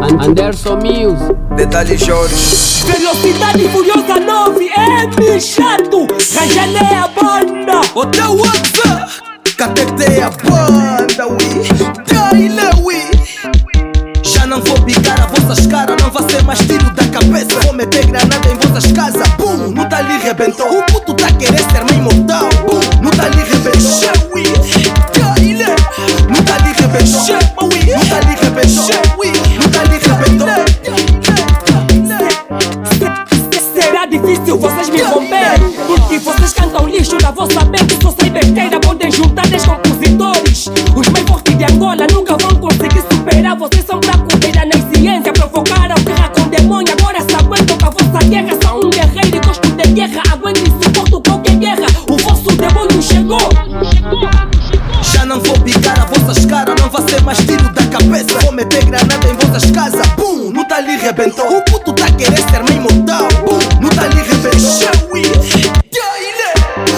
Anderson Music. Detalhes Jorge. Velocidade furiosa 9M chato. Rajalé a banda. O teu WhatsApp. Catete a banda, ui. Daile, ui. Já não vou picar a vossas caras, não vai ser mais tiro da cabeça. Vou meter granada em vossas casas, bum, não tá ali rebentou. O puto tá querendo ser meio mortal, bum, não tá ali rebentou. Ui, daile, não tá ali rebentou. Ui, não tá ali rebentou. Ui, não tá ali rebentou. Será difícil vocês me romperem, porque vocês cantam lixo na vossa mente. Só sei besteira, podem juntar 10 compositores. Os mais fortes de Angola nunca vão conseguir superar. Vocês são fracos na ciência, provocaram guerra com demônio. Agora se aguentam com a vossa guerra. São um guerreiro e gosto de guerra. Aguento e suporto qualquer guerra. O vosso demônio chegou. Já não vou picar a vossas caras, não vai ser mais tiro da cabeça. Vou meter granada em vossas casas, bum, não tá ali rebentou. O puto tá querendo ser meio mortal, bum, não tá ali rebentou. Ui,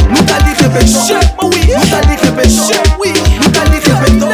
não tá ali rebentou. Ui, não tá ali rebentou. Ui, não tá ali rebentou.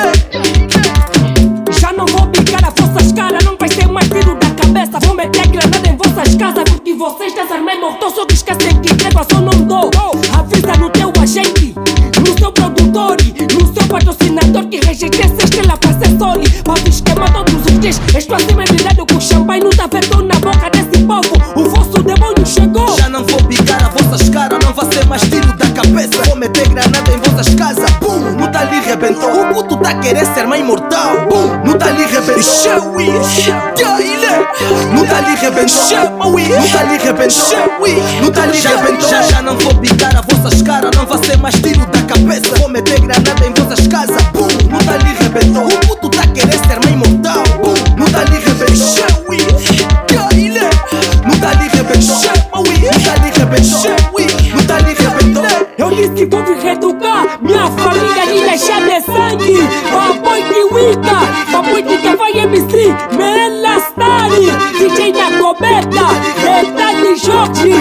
Já não vou picar a vossas caras, não vai ser mais tiro da cabeça. Vou meter granada em vossas casas, porque vocês desarmem mortal. Só que esquecem que entrega só não dou. Avisa no teu agente, no seu produtor, no seu patrocinador, que rejeitei essa estrela pra ser soli. Papo esquema todos os dias. Estou acima virado com champanhe, não tá vendo na boca desse povo. O vosso demônio chegou. Já não vou picar a vossas caras, não vai ser mais tiro da cabeça. Vou meter granada em vossas casas, bum, não tá ali rebentou. O puto tá querendo ser meio mortal, bum, não tá ali rebentou. Não tá ali rebentou. Não tá ali rebentou. Não tá ali rebentou. Já não vou picar a vossas caras, não vai ser mais tiro da cabeça. Vou meter granada em vossas casas, bum, não tá ali rebentou. O puto tá querendo ser meio mortal, bum, não tá ali rebentou. Não tá ali rebentou. Não tá ali rebentou. Não tá ali rebentou. Eu disse que vou me reeducar, minha família me deixar de sangue. Papai de Wicca, papai de Cavai MC, Mela Stari, DJ da Cometa, Detalhe Jorge.